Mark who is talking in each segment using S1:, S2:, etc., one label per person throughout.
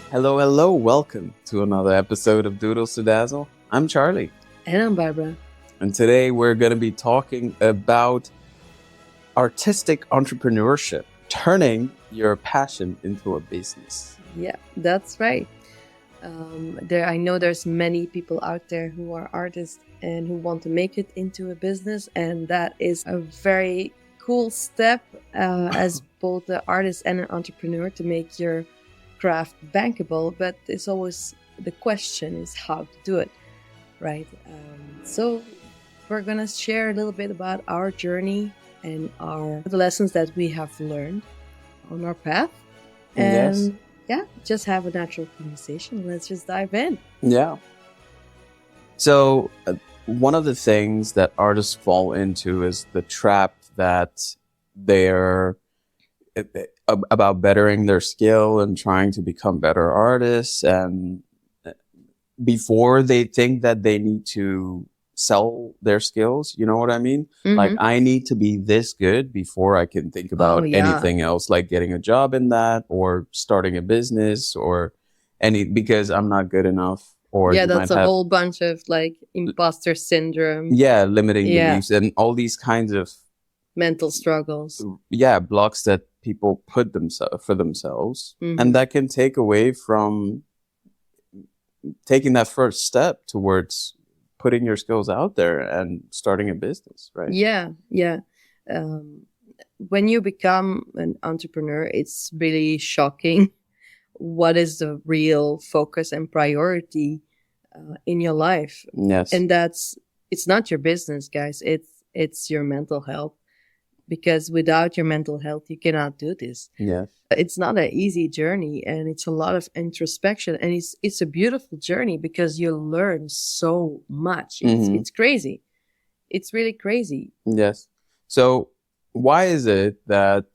S1: Hello, hello. Welcome to another episode of Doodles to Dazzle. I'm Charlie.
S2: And I'm Barbara.
S1: And today we're going to be talking about artistic entrepreneurship, turning your passion into a business.
S2: Yeah, that's right. I know there's many people out there who are artists and who want to make it into a business. And that is a very cool step as both an artist and an entrepreneur to make your craft bankable. But it's always the question is how to do it, right? So we're going to share a little bit about our journey and the lessons that we have learned on our path. And just have a natural conversation. Let's just dive in.
S1: Yeah. So one of the things that artists fall into is the trap that they're about bettering their skill and trying to become better artists. And before they think that they need to sell their skills, you know what I mean?
S2: Mm-hmm.
S1: Like, I need to be this good before I can think about anything else, like getting a job in that or starting a business or because I'm not good enough. Or
S2: that's a whole bunch of like imposter syndrome.
S1: Yeah, limiting beliefs and all these kinds of
S2: mental struggles.
S1: Yeah, blocks that people put for themselves.
S2: Mm-hmm.
S1: And that can take away from taking that first step towards putting your skills out there and starting a business, right?
S2: Yeah. When you become an entrepreneur, it's really shocking what is the real focus and priority in your life.
S1: Yes.
S2: And it's not your business, guys. It's your mental health. Because without your mental health, you cannot do this.
S1: Yes.
S2: It's not an easy journey, and it's a lot of introspection, and it's a beautiful journey because you learn so much. It's crazy. It's really crazy.
S1: Yes. So why is it that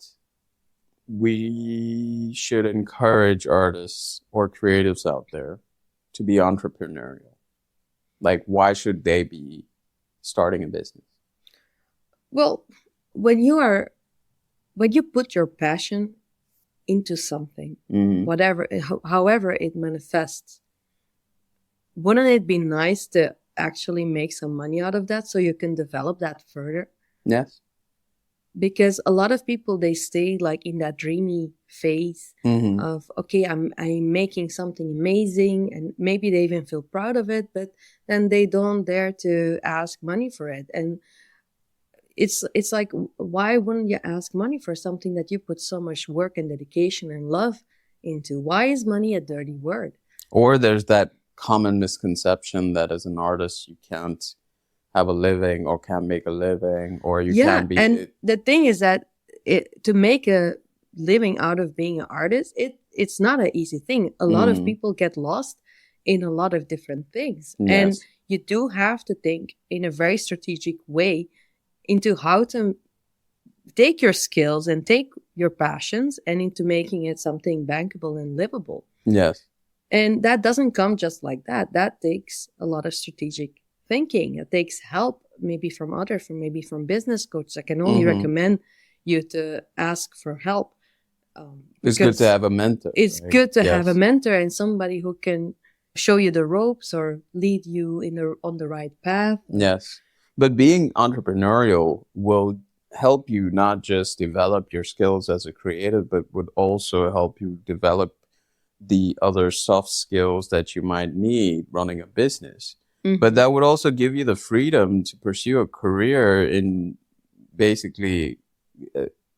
S1: we should encourage artists or creatives out there to be entrepreneurial? Like, why should they be starting a business?
S2: Well, when you put your passion into something, however it manifests, wouldn't it be nice to actually make some money out of that so you can develop that further?
S1: Yes.
S2: Because a lot of people, they stay like in that dreamy phase of, okay, I'm making something amazing, and maybe they even feel proud of it, but then they don't dare to ask money for it. And it's like, why wouldn't you ask money for something that you put so much work and dedication and love into? Why is money a dirty word?
S1: Or there's that common misconception that as an artist, you can't have a living or can't make a living, or you can't be.
S2: And the thing is that to make a living out of being an artist, it's not an easy thing. A lot of people get lost in a lot of different things.
S1: Yes.
S2: And you do have to think in a very strategic way into how to take your skills and take your passions and into making it something bankable and livable.
S1: Yes.
S2: And that doesn't come just like that. That takes a lot of strategic thinking. It takes help, maybe from others, maybe from business coaches. I can only recommend you to ask for help.
S1: It's good to have a mentor.
S2: It's good to have a mentor and somebody who can show you the ropes or lead you on the right path.
S1: Yes. But being entrepreneurial will help you not just develop your skills as a creative, but would also help you develop the other soft skills that you might need running a business. But that would also give you the freedom to pursue a career in basically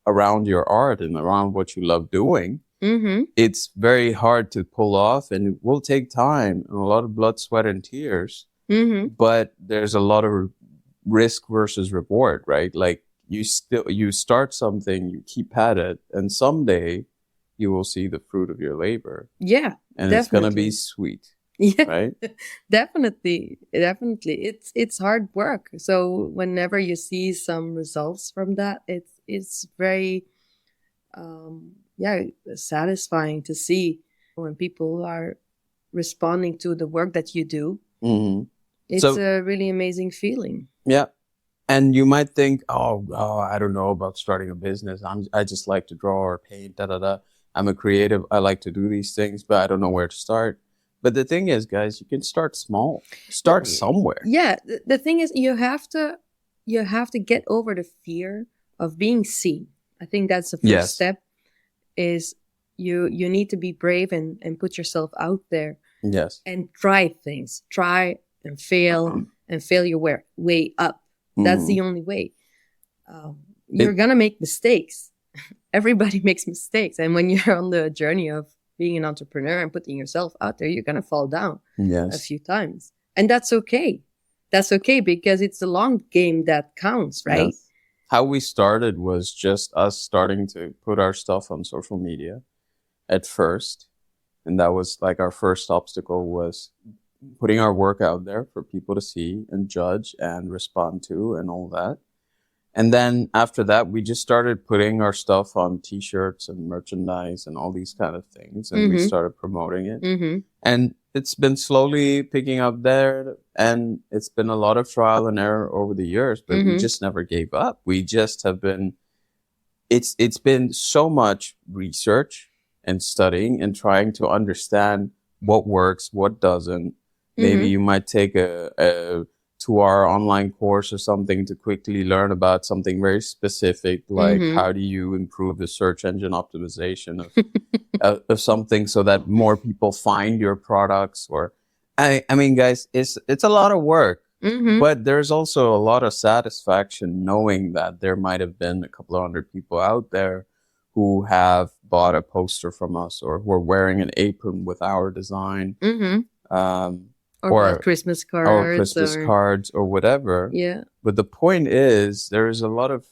S1: around your art and around what you love doing. It's very hard to pull off, and it will take time and a lot of blood, sweat, and tears. But there's a lot of risk versus reward, right? Like, you start something, you keep at it, and someday you will see the fruit of your labor.
S2: Yeah,
S1: and
S2: definitely.
S1: It's gonna be sweet.
S2: Yeah,
S1: right.
S2: Definitely. It's hard work. So whenever you see some results from that, it's very satisfying to see when people are responding to the work that you do. It's a really amazing feeling.
S1: Yeah. And you might think, oh, I don't know about starting a business. I just like to draw or paint, I'm a creative. I like to do these things, but I don't know where to start. But the thing is, guys, you can start small. Start somewhere.
S2: Yeah, the thing is, you have to get over the fear of being seen. I think that's the first step. Is you need to be brave and put yourself out there.
S1: Yes.
S2: And try things. Try and fail your way up. That's the only way. You're gonna make mistakes. Everybody makes mistakes, and when you're on the journey of being an entrepreneur and putting yourself out there, you're gonna fall down a few times, and that's okay. That's okay, because it's the long game that counts, right?
S1: Yes. How we started was just us starting to put our stuff on social media at first, and that was like our first obstacle, was putting our work out there for people to see and judge and respond to and all that. And then after that, we just started putting our stuff on t-shirts and merchandise and all these kind of things. And we started promoting it. And it's been slowly picking up there. And it's been a lot of trial and error over the years, but we just never gave up. We just have been, it's been so much research and studying and trying to understand what works, what doesn't. Maybe you might take a 2-hour online course or something to quickly learn about something very specific, like how do you improve the search engine optimization of something so that more people find your products. Or I mean, guys, it's a lot of work, but there's also a lot of satisfaction knowing that there might have been a couple of hundred people out there who have bought a poster from us, or who are wearing an apron with our design.
S2: Or Christmas
S1: cards or whatever.
S2: Yeah.
S1: But the point is, there is a lot of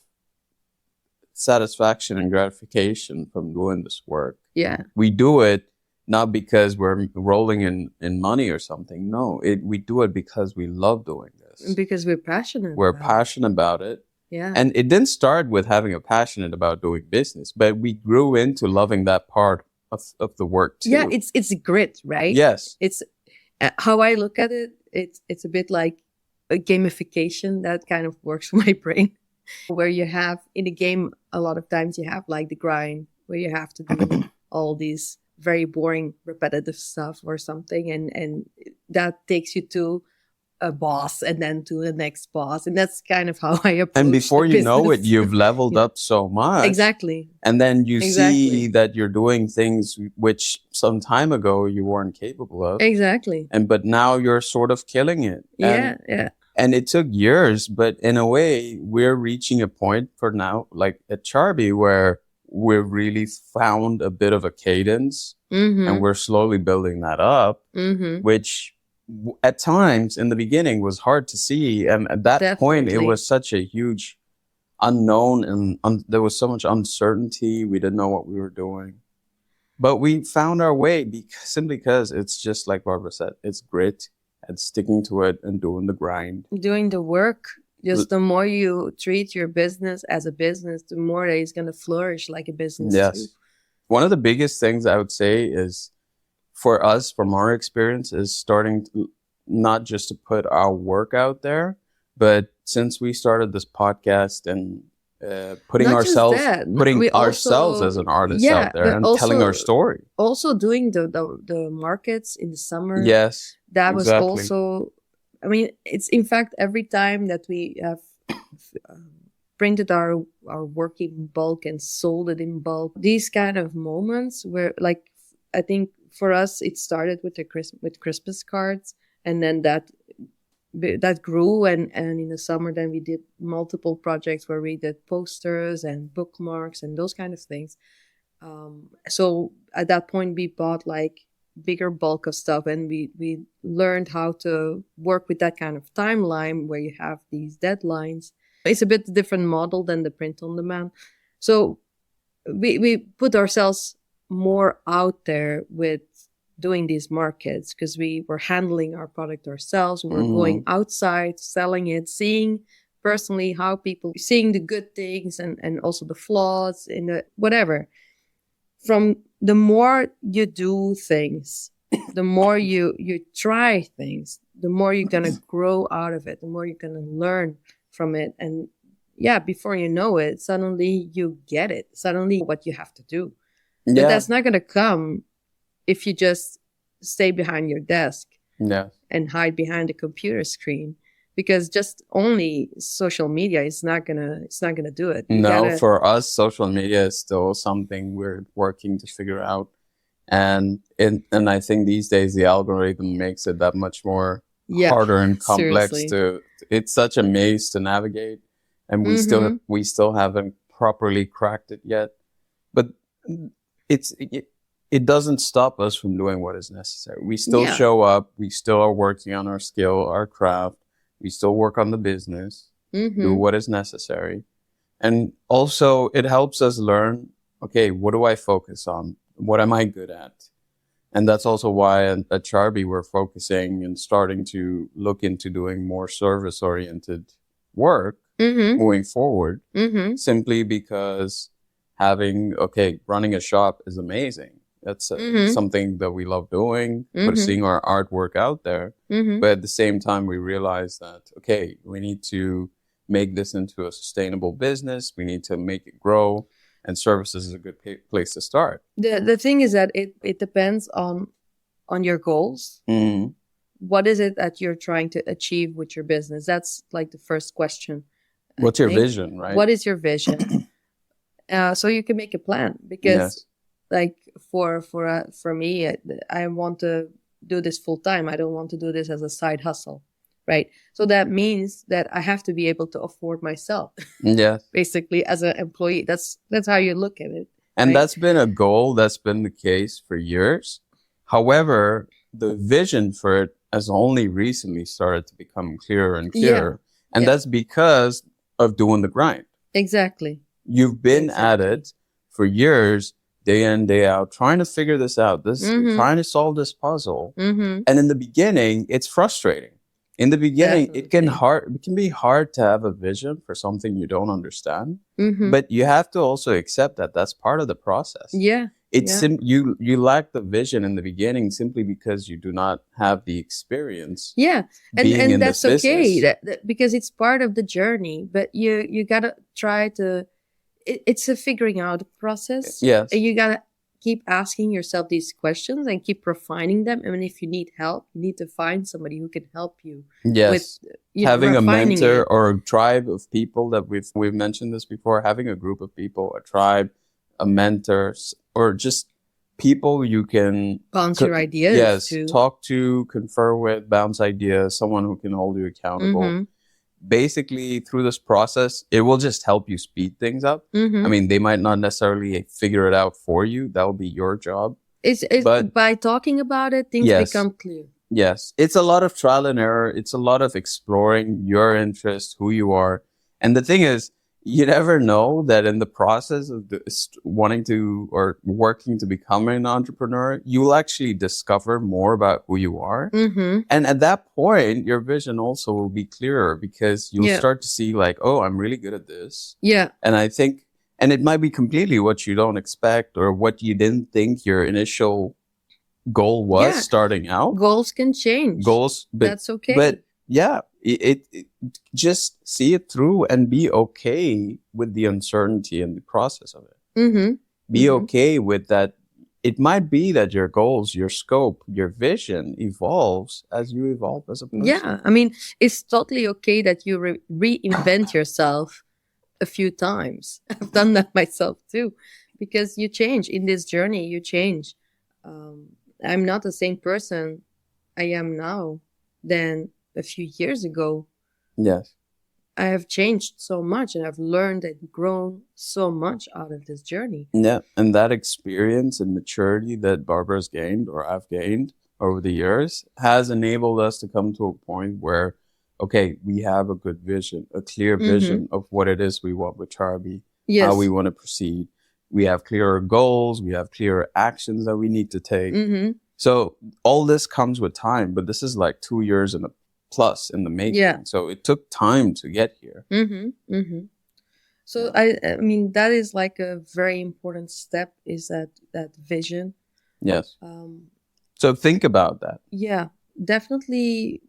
S1: satisfaction and gratification from doing this work.
S2: Yeah.
S1: We do it not because we're rolling in money or something. No, we do it because we love doing this.
S2: Because we're passionate.
S1: We're passionate about it.
S2: Yeah.
S1: And it didn't start with having a passionate about doing business, but we grew into loving that part of the work too.
S2: Yeah, it's grit, right?
S1: Yes.
S2: It's how I look at it, it's a bit like a gamification that kind of works for my brain, where you have in a game, a lot of times you have like the grind, where you have to do all these very boring, repetitive stuff or something. And that takes you to a boss and then to the next boss. And that's kind of how I approach
S1: And before you know it,
S2: business.
S1: you've leveled up so much.
S2: Exactly.
S1: And then you see that you're doing things which some time ago you weren't capable of.
S2: Exactly.
S1: But now you're sort of killing it.
S2: Yeah.
S1: And it took years, but in a way, we're reaching a point for now, like at Charbi, where we've really found a bit of a cadence, and we're slowly building that up, which at times in the beginning was hard to see. And at that point, it was such a huge unknown, and there was so much uncertainty. We didn't know what we were doing. But we found our way simply because it's just like Barbara said, it's grit and sticking to it and doing the grind.
S2: Doing the work. Just the more you treat your business as a business, the more that it's going to flourish like a business too.
S1: One of the biggest things I would say is, for us, from our experience, is starting to not just to put our work out there, but since we started this podcast and putting ourselves as an artist out there and telling our story.
S2: Also doing the markets in the summer.
S1: Yes.
S2: That was also, I mean, it's in fact every time that we have printed our work in bulk and sold it in bulk, these kind of moments where, like, I think for us it started with Christmas cards, and then that grew, and in the summer then we did multiple projects where we did posters and bookmarks and those kind of things. So at that point we bought like bigger bulk of stuff, and we learned how to work with that kind of timeline where you have these deadlines. It's a bit different model than the print on demand. So we put ourselves more out there with doing these markets, because we were handling our product ourselves. We were going outside, selling it, seeing personally how people, seeing the good things and also the flaws in the whatever. From the more you do things, the more you try things, the more you're going to grow out of it, the more you're going to learn from it. And before you know it, suddenly you get it. Suddenly what you have to do. But
S1: Yeah.
S2: that's not going to come if you just stay behind your desk
S1: Yeah.
S2: and hide behind a computer screen, because just only social media is not gonna do it. You
S1: No,
S2: gotta,
S1: for us, social media is still something we're working to figure out. And I think these days the algorithm makes it that much more
S2: yeah,
S1: harder and complex
S2: seriously.
S1: to, it's such a maze to navigate, and
S2: Mm-hmm.
S1: we still haven't properly cracked it yet. But it's it doesn't stop us from doing what is necessary. We still
S2: Yeah.
S1: show up, we still are working on our skill, our craft, we still work on the business, do
S2: Mm-hmm.
S1: what is necessary. And also, it helps us learn, okay, what do I focus on? What am I good at? And that's also why at Charbi, we're focusing and starting to look into doing more service oriented work
S2: Mm-hmm.
S1: moving forward,
S2: Mm-hmm.
S1: simply because running a shop is amazing. That's
S2: Mm-hmm.
S1: something that we love doing, but
S2: Mm-hmm.
S1: seeing our artwork out there.
S2: Mm-hmm.
S1: But at the same time, we realize that, okay, we need to make this into a sustainable business. We need to make it grow, and services is a good place to start.
S2: The thing is that it depends on your goals.
S1: Mm.
S2: What is it that you're trying to achieve with your business? That's like the first question, I
S1: What's your
S2: think.
S1: vision, right?
S2: What is your vision? So you can make a plan, because
S1: Yes.
S2: like for me, I want to do this full time. I don't want to do this as a side hustle, right? So that means that I have to be able to afford myself,
S1: Yes.
S2: basically, as an employee. That's how you look at it,
S1: And
S2: right?
S1: that's been a goal, that's been the case for years. However, the vision for it has only recently started to become clearer and
S2: Yeah,
S1: clearer. And
S2: yeah,
S1: that's because of doing the grind.
S2: exactly,
S1: You've been at
S2: exactly.
S1: it for years, day in, day out, trying to figure this out,
S2: Mm-hmm.
S1: trying to solve this puzzle.
S2: Mm-hmm.
S1: And in the beginning, it's frustrating. In the beginning,
S2: Definitely.
S1: it can be hard to have a vision for something you don't understand,
S2: Mm-hmm.
S1: but you have to also accept that that's part of the process.
S2: Yeah,
S1: It's
S2: yeah,
S1: you lack the vision in the beginning simply because you do not have the experience
S2: yeah,
S1: being
S2: and
S1: in this
S2: that's okay.
S1: business.
S2: Because it's part of the journey. But you gotta try to. It's a figuring out process,
S1: Yes.
S2: and you gotta keep asking yourself these questions and keep refining them. I mean, if you need help, you need to find somebody who can help you with
S1: Yes. Having a
S2: refining
S1: mentor
S2: it.
S1: or a tribe of people that we've mentioned this before, having a group of people, a tribe, a mentor, or just people you can
S2: Bounce your ideas
S1: yes,
S2: to.
S1: talk to, confer with, bounce ideas, someone who can hold you accountable.
S2: Mm-hmm.
S1: Basically, through this process, it will just help you speed things up. I
S2: Mm-hmm.
S1: mean, they might not necessarily figure it out for you. That will be your job.
S2: It's
S1: But
S2: by talking about it, things
S1: yes,
S2: become clear.
S1: yes, it's a lot of trial and error. It's a lot of exploring your interests, who you are. And the thing is, you never know that in the process of wanting to or working to become an entrepreneur, you will actually discover more about who you are.
S2: Mm-hmm.
S1: And at that point, your vision also will be clearer because you'll
S2: Yeah,
S1: start to see, like, oh, I'm really good at this.
S2: yeah,
S1: And I think, and it might be completely what you don't expect or what you didn't think your initial goal was
S2: yeah.
S1: starting out.
S2: Goals can change.
S1: Goals,
S2: That's okay.
S1: but yeah, it just see it through and be okay with the uncertainty and the process of it.
S2: Mm-hmm.
S1: Be
S2: Mm-hmm.
S1: okay with that. It might be that your goals, your scope, your vision evolves as you evolve as a person.
S2: Yeah, I mean, it's totally okay that you reinvent yourself a few times. I've done that myself too, because you change in this journey. You change. I'm not the same person I am now than a few years ago.
S1: Yes.
S2: I have changed so much, and I've learned and grown so much out of this journey.
S1: Yeah. And that experience and maturity that Barbara's gained or I've gained over the years has enabled us to come to a point where, okay, we have a good vision, a clear vision of what it is we want with Charbi,
S2: Yes.
S1: how we want to proceed. We have clearer goals. We have clearer actions that we need to take.
S2: Mm-hmm.
S1: So all this comes with time, but this is like 2 years and a plus in the making.
S2: Yeah.
S1: So it took time to get here.
S2: Mm-hmm. Mm-hmm. So I mean, that is like a very important step, is that vision.
S1: Yes. So think about that.
S2: Yeah, definitely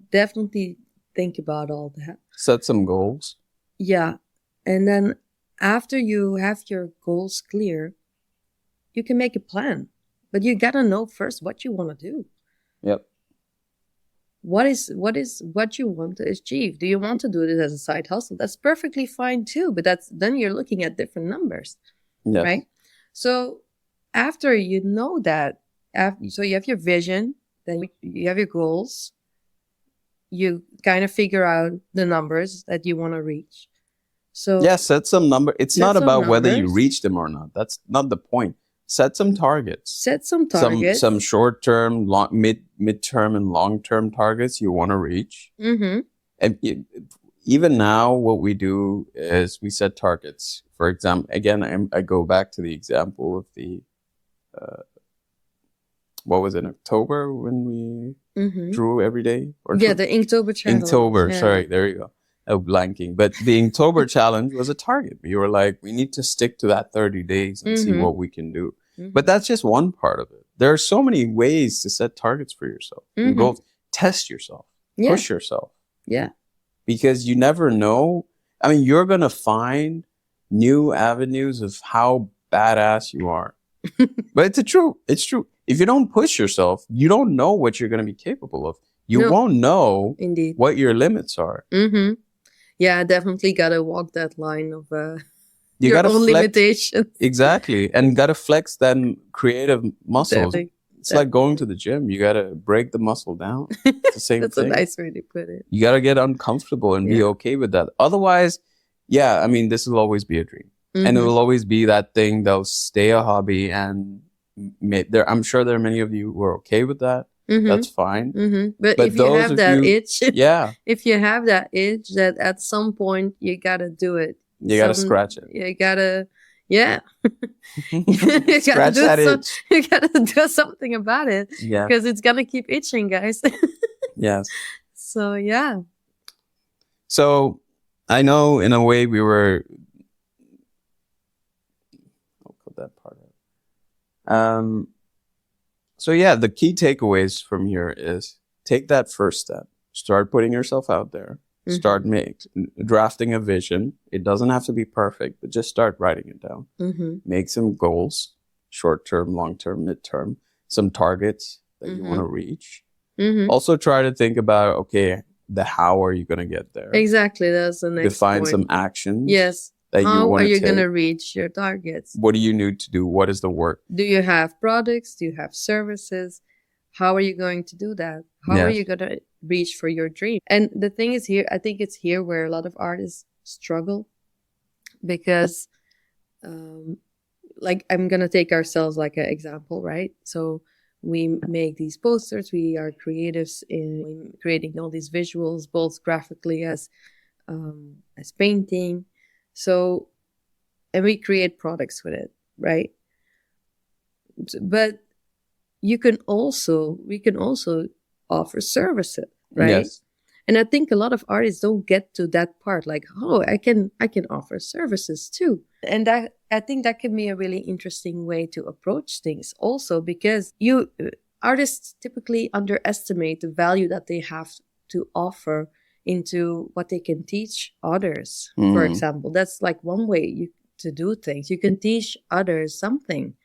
S2: think about all that.
S1: Set some goals.
S2: Yeah. And then after you have your goals clear, you can make a plan, but you gotta know first what you want to do.
S1: Yep.
S2: What is what you want to achieve? Do you want to do it as a side hustle? That's perfectly fine too, but then you're looking at different numbers,
S1: Yes.
S2: right? So after you know that, so you have your vision, then you have your goals, you kind of figure out the numbers that you want to reach. So
S1: yeah, set some number. It's not about whether you
S2: numbers.
S1: reach them or not. That's not the point. Set some targets.
S2: Set some targets.
S1: Some short-term, mid-term, and long-term targets you want to reach.
S2: Mm-hmm.
S1: And even now, what we do is we set targets. For example, again, I go back to the example of the what was it, October when we drew every day? Or
S2: yeah, the Inktober challenge.
S1: Inktober,
S2: yeah.
S1: Sorry, there you go. Oh, blanking. But the Inktober challenge was a target. We were like, we need to stick to that 30 days and see what we can do. But that's just one part of it. There are so many ways to set targets for yourself. You go test yourself, push yourself.
S2: Yeah.
S1: Because you never know. I mean, you're going to find new avenues of how badass you are. But it's true. It's true. If you don't push yourself, you don't know what you're going to be capable of. You won't know what your limits are.
S2: Mm-hmm. Yeah, I definitely got to walk that line of
S1: you
S2: your
S1: gotta
S2: own limitations.
S1: Exactly. And got to flex them creative muscles.
S2: Definitely.
S1: It's like going to the gym. You got to break the muscle down. It's the same
S2: That's
S1: thing.
S2: a nice way to put it.
S1: You got to get uncomfortable and be okay with that. Otherwise, yeah, I mean, this will always be a dream. And it will always be that thing that'll stay a hobby. And I'm sure there are many of you who are okay with that. That's fine.
S2: But if you have that itch, if you have that itch that at some point you got to do it.
S1: You got to scratch it.
S2: You got to, you
S1: scratch that itch.
S2: You got to do something about it.
S1: Yeah.
S2: Because it's going to keep itching, guys.
S1: Yes.
S2: So, yeah.
S1: So, I know in a way we were... I'll put that part out. So, yeah, the key takeaways from here is take that first step. Start putting yourself out there. Start drafting a vision. It doesn't have to be perfect, but just start writing it down. Make some goals, short-term, long-term, mid-term, some targets that you want to reach. Also try to think about, okay, the how are you going to get there?
S2: Exactly, that's the next
S1: Define
S2: point.
S1: some actions.
S2: Yes.
S1: That
S2: how are you going to reach your targets?
S1: What do you need to do? What is the work?
S2: Do you have products? Do you have services? How are you going to do that? How are you going to reach for your dream? And the thing is here, I think it's here where a lot of artists struggle because, like, I'm going to take ourselves like an example, right? So we make these posters. We are creatives in creating all these visuals, both graphically as painting. So, and we create products with it, right? But we can also offer services, right?
S1: Yes.
S2: And I think a lot of artists don't get to that part, like, oh, I can offer services too. And I think that can be a really interesting way to approach things also, because artists typically underestimate the value that they have to offer into what they can teach others. For example, that's like one way to do things. You can teach others something.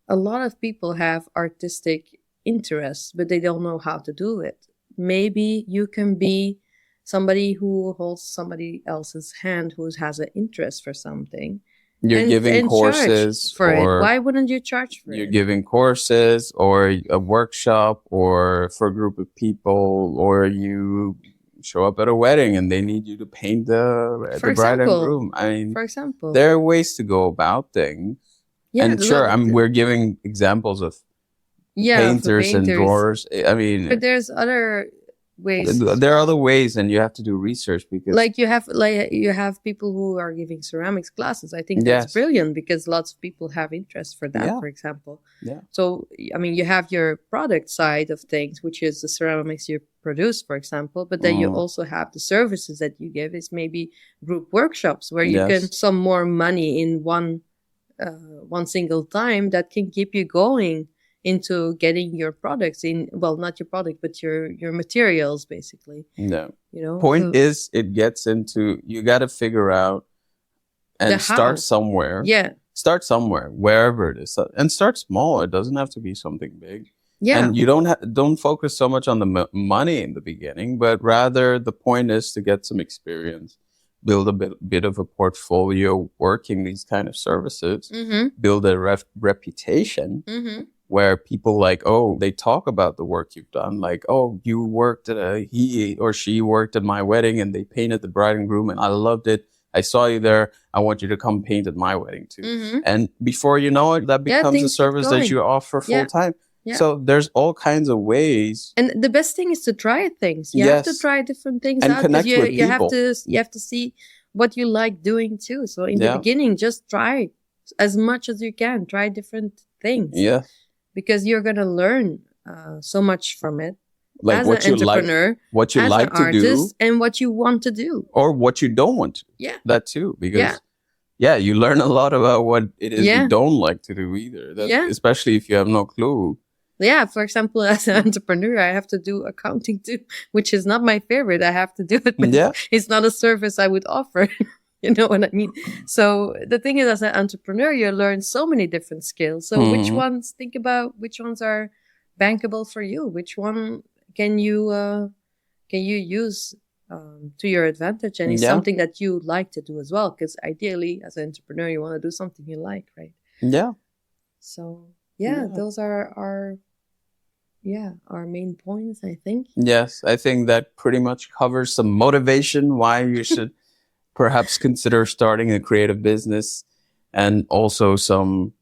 S2: A lot of people have artistic interests, but they don't know how to do it. Maybe you can be somebody who holds somebody else's hand who has an interest for something.
S1: You're giving courses
S2: for it. Why wouldn't you charge for it?
S1: You're giving courses or a workshop or for a group of people, or you show up at a wedding and they need you to paint the bride and groom. I mean,
S2: for example,
S1: there are ways to go about things. Yeah, and sure, we're giving examples of painters and drawers. I mean,
S2: but there's other ways.
S1: There are other ways, and you have to do research because,
S2: you have people who are giving ceramics classes. I think that's brilliant because lots of people have interest for that. For example, So I mean, you have your product side of things, which is the ceramics you produce, for example, but then you also have the services that you give. Is maybe group workshops where you can some more money in one single time that can keep you going into getting your products in, well, not your product, but your materials, basically.
S1: No. Point is, it gets into, you got to figure out and start somewhere.
S2: Yeah.
S1: start somewhere, wherever it is, and start small. It doesn't have to be something big.
S2: Yeah.
S1: And you don't focus so much on the money in the beginning, but rather the point is to get some experience, build a bit of a portfolio working these kind of services, build a reputation where people like, oh, they talk about the work you've done. Like, oh, you worked he or she worked at my wedding and they painted the bride and groom and I loved it. I saw you there. I want you to come paint at my wedding too. And before you know it, that becomes a service that you offer full time. Yeah. So there's all kinds of ways.
S2: And the best thing is to try things. You have to try different things
S1: and
S2: out.
S1: Connect with people.
S2: You have to see what you like doing too. So in the beginning, just try as much as you can. Try different things.
S1: Yeah.
S2: Because you're going to learn so much from it.
S1: Like
S2: as
S1: what
S2: an entrepreneur,
S1: what you
S2: as
S1: like
S2: an
S1: to
S2: artist,
S1: do.
S2: and what you want to do.
S1: Or what you don't want to.
S2: Yeah.
S1: That too. Because you learn a lot about what it is you don't like to do either. Especially if you have no clue.
S2: Yeah, for example, as an entrepreneur, I have to do accounting too, which is not my favorite. I have to do it, but it's not a service I would offer. You know what I mean? So the thing is, as an entrepreneur, you learn so many different skills. So think about which ones are bankable for you. Which one can you use to your advantage? And it's something that you like to do as well. Because ideally, as an entrepreneur, you want to do something you like, right?
S1: Yeah.
S2: So those are our main points, I think.
S1: Yes, I think that pretty much covers some motivation why you should perhaps consider starting a creative business, and also some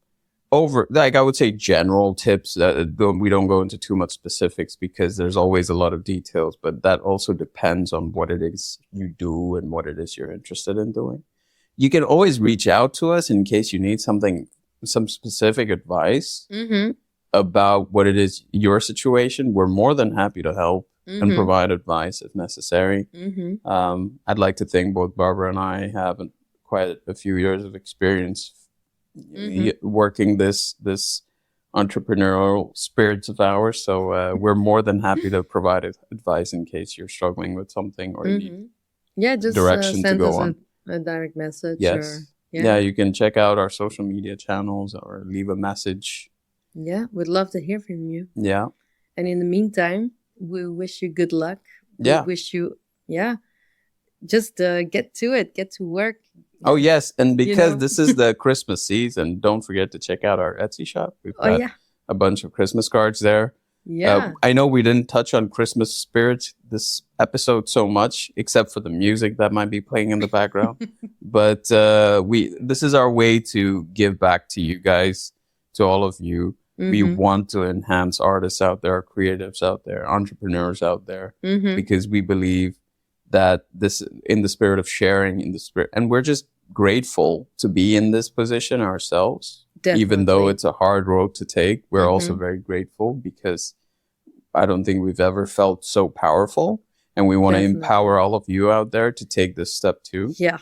S1: I would say general tips that we don't go into too much specifics because there's always a lot of details, but that also depends on what it is you do and what it is you're interested in doing. You can always reach out to us in case you need some specific advice about what it is, your situation. We're more than happy to help and provide advice if necessary. I'd like to think both Barbara and I have quite a few years of experience working this entrepreneurial spirits of ours. So we're more than happy to provide advice in case you're struggling with something or need
S2: just
S1: direction
S2: send
S1: to go
S2: us
S1: on.
S2: A direct message.
S1: Yes. You can check out our social media channels or leave a message.
S2: Yeah, we'd love to hear from you.
S1: Yeah.
S2: And in the meantime, we wish you good luck. We wish you, just get to it, get to work.
S1: Oh, yes. And because this is the Christmas season, don't forget to check out our Etsy shop. We've got a bunch of Christmas cards there.
S2: Yeah.
S1: I know we didn't touch on Christmas spirit this episode so much, except for the music that might be playing in the background. But this is our way to give back to you guys, to all of you. We want to enhance artists out there, creatives out there, entrepreneurs out there, because we believe that this, in the spirit of sharing, and we're just grateful to be in this position ourselves. Definitely. Even though it's a hard road to take, we're also very grateful because I don't think we've ever felt so powerful, and we want to empower all of you out there to take this step too.
S2: Yeah,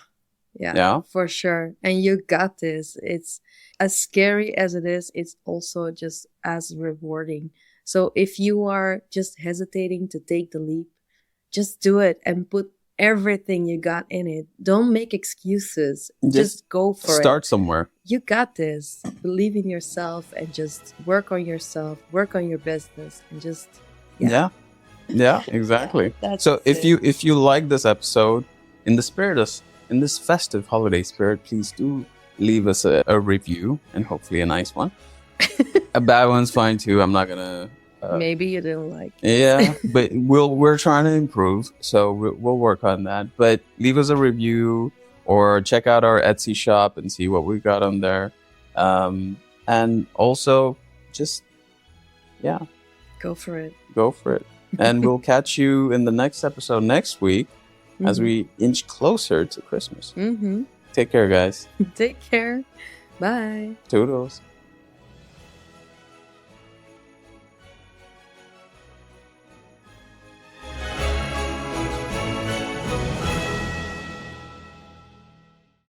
S2: for sure. And you got this. It's as scary as it is, it's also just as rewarding. So if you are just hesitating to take the leap, just do it and put everything you got in it. Don't make excuses. Just go for it.
S1: Start somewhere.
S2: You got this. Believe in yourself and just work on yourself, work on your business, and just
S1: Yeah, exactly. So if you like this episode, in this festive holiday spirit, please do leave us a review, and hopefully a nice one. A bad one's fine too. I'm not gonna.
S2: Maybe you didn't like.
S1: Yeah, but we're trying to improve, so we'll work on that. But leave us a review or check out our Etsy shop and see what we've got on there. And also, just
S2: go for it.
S1: Go for it. And we'll catch you in the next episode next week as we inch closer to Christmas. Take care, guys.
S2: Take care. Bye.
S1: Toodles.